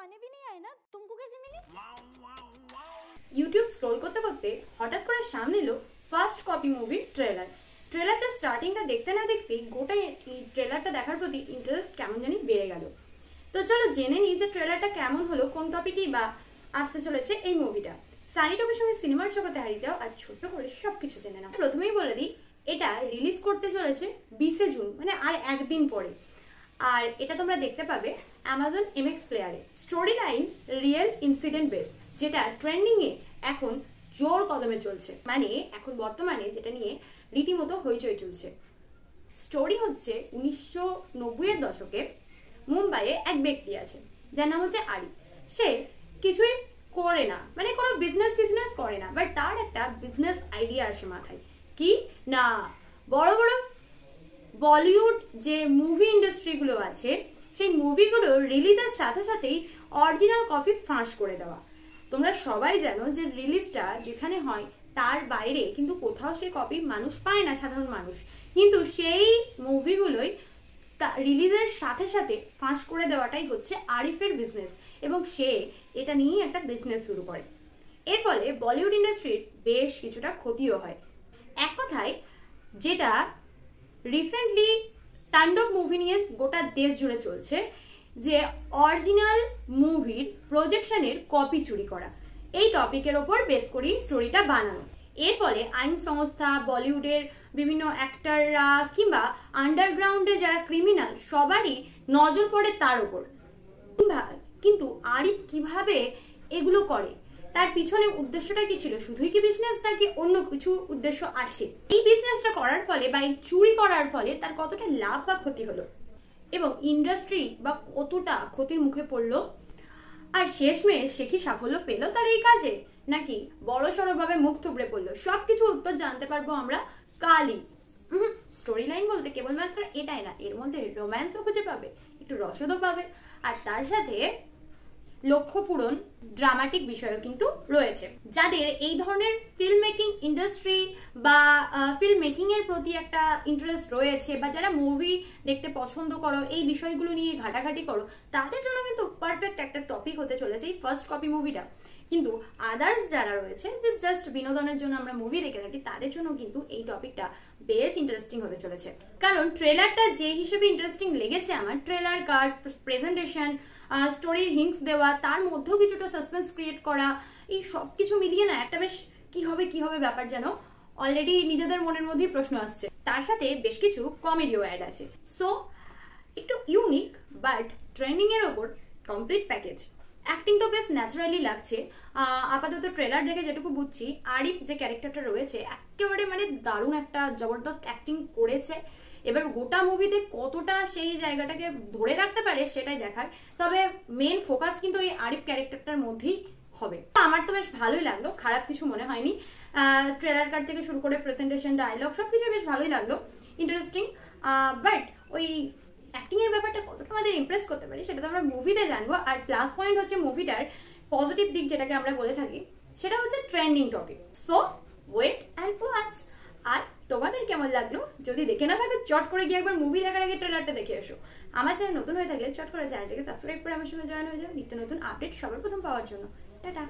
गाने भी नहीं आए ना, तुमको कैसे मिली? ইউটিউব স্ক্রল করতে করতে হঠাৎ করে সামনে এলো ফার্স্ট কপি মুভির ট্রেলারটা স্টার্টিংটা দেখতে না দেখতেই গোটা ট্রেলারটা দেখার প্রতি ইন্টারেস্ট কেমন জানি বেড়ে গেল। তো চলো জেনে নিই যে ট্রেলারটা কেমন হলো, কোন টপিকেই বা আসতে চলেছে এই মুভিটা। সানি টপির সঙ্গে সিনেমার জগতে হারিয়ে যাও আর ছোট্ট করে সবকিছু জেনে নাও। প্রথমেই বলে দিই, এটা রিলিজ করতে চলেছে 20 জুন, মানে আর একদিন পরে। আর এটা তোমরা দেখতে পাবে অ্যামাজন এমএক্স প্লেয়ারে। Story line real incident base, যেটা ট্রেন্ডিং এ এখন জোর কদমে চলছে, মানে এখন বর্তমানে যেটা নিয়ে রীতিমতো হইচই চলছে। স্টোরি হচ্ছে 1990-এর দশকে মুম্বাইয়ে এক ব্যক্তি আছে যার নাম হচ্ছে আরিফ। সে কিছুই করে না, মানে কোনো বিজনেস করে না, বাট তার একটা বিজনেস আইডিয়া আসে মাথায়। কি না, বড় বড় বলিউড যে মুভি ইন্ডাস্ট্রিগুলো আছে সেই মুভিগুলো রিলিজের সাথে সাথেই অরিজিনাল কপি ফাঁস করে দেওয়া। তোমরা সবাই জানো যে রিলিজটা যেখানে হয় তার বাইরে কিন্তু কোথাও সেই কপি মানুষ পায় না, সাধারণ মানুষ। কিন্তু সেই মুভিগুলোই রিলিজের সাথে সাথে ফাঁস করে দেওয়াটাই হচ্ছে আরিফের বিজনেস, এবং সে এটা নিয়েই একটা বিজনেস শুরু করে। এর ফলে বলিউড ইন্ডাস্ট্রির বেশ কিছুটা ক্ষতিও হয়। এক কথায়, যেটা রিসেন্টলি তাণ্ডব মুভি নিয়ে গোটা দেশ জুড়ে চলছে, যে অরিজিনাল মুভির প্রজেকশনের কপি চুরি করা, এই টপিকের ওপর বেস করেই স্টোরিটা বানানো। এর ফলে আইন সংস্থা, বলিউডের বিভিন্ন অ্যাক্টররা কিংবা আন্ডারগ্রাউন্ডে যারা ক্রিমিনাল, সবারই নজর পড়ে তার উপর। কিন্তু আরিফ কিভাবে এগুলো করে, তার পিছনে উদ্দেশ্যটা কি ছিল? শুধুই কি বিজনেস, নাকি অন্য কিছু উদ্দেশ্য আছে? এই বিজনেসটা করার ফলে বা এই চুরি করার ফলে তার কতটা লাভ বা ক্ষতি হলো, এবং ইন্ডাস্ট্রি বা কতটা ক্ষতির মুখে পড়লো, আর শেষমেশ সে কি সাফল্য পেল তার এই কাজে, নাকি বড় সড়ো ভাবে মুখ থুবড়ে পড়লো? সবকিছু উত্তর জানতে পারবো আমরা কালই। স্টোরি লাইন বলতে কেবলমাত্র এটাই না, এর মধ্যে রোম্যান্সও খুঁজে পাবে, একটু রসদও পাবে, আর তার সাথে লক্ষ্য পূরণ ড্রামাটিক বিষয়ও কিন্তু রয়েছে। যাদের এই ধরনের ফিল্ম মেকিং ইন্ডাস্ট্রি বা ফিল্ম মেকিং এর প্রতি একটা ইন্টারেস্ট রয়েছে, বা যারা মুভি দেখতে পছন্দ করো, এই বিষয়গুলো নিয়ে ঘাটাঘাটি করো, তাদের জন্য কিন্তু পারফেক্ট একটা টপিক হতে চলেছে এই ফার্স্ট কপি মুভিটা। কিন্তু আদার্স যারা রয়েছে, যে জাস্ট বিনোদনের জন্য আমরা মুভি দেখে থাকি, তাদের জন্য কিন্তু এই টপিকটা বেশ ইন্টারেস্টিং হতে চলেছে। কারণ ট্রেলারটা যে হিসেবে ইন্টারেস্টিং লেগেছে আমার, ট্রেলার কার্ড, প্রেজেন্টেশন, স্টোরির হিংস দেওয়া, তার মধ্যেও কিছুটা সাসপেন্স ক্রিয়েট করা, এই সব কিছু মিলিয়ে না একটা বেশ কি হবে ব্যাপার যেন অলরেডি নিজেদের মনের মধ্যেই প্রশ্ন আসছে। তার সাথে বেশ কিছু কমেডিও অ্যাড আছে। সো একটু ইউনিক বাট ট্রেন্ডিং এর ওপর কমপ্লিট প্যাকেজ। অ্যাক্টিং তো বেশ ন্যাচারালি লাগছে। আপাতত ট্রেলার দেখে যেটুকু বুঝছি, আরিফ যে ক্যারেক্টারটা রয়েছে একেবারে মানে দারুণ একটা জবরদস্ত অ্যাক্টিং করেছে। এবার গোটা মুভিতে কতটা সেই জায়গাটাকে ধরে রাখতে পারে সেটাই দেখার। তবে মেন ফোকাস কিন্তু এই আরিফ ক্যারেক্টারটার মধ্যেই হবে। আমার তো বেশ ভালোই লাগলো, খারাপ কিছু মনে হয়নি। ট্রেলার কার্ড থেকে শুরু করে প্রেজেন্টেশন, ডায়লগ সবকিছু বেশ ভালোই লাগলো, ইন্টারেস্টিং। বাট ওই অ্যাক্টিং এর ব্যাপারটা কতটা আমাদের ইমপ্রেস করতে পারি সেটা তো আমরা মুভিতে জানবো। আর প্লাস পয়েন্ট হচ্ছে মুভিটার পজিটিভ দিক, যেটাকে আমরা বলে থাকি, সেটা হচ্ছে trending topic. So wait and watch. আর তোমাদের কেমন লাগলো? যদি দেখে না থাকো, চট করে গিয়ে একবার মুভি দেখার আগে ট্রেলারটা দেখে এসো। আমার চ্যানেল নতুন হয়ে থাকলে চট করে চ্যানেলটাকে সাবস্ক্রাইব করে আমার সঙ্গে জয়েন হয়ে যাও নিত্য নতুন আপডেট সবার প্রথম পাওয়ার জন্য। টাটা।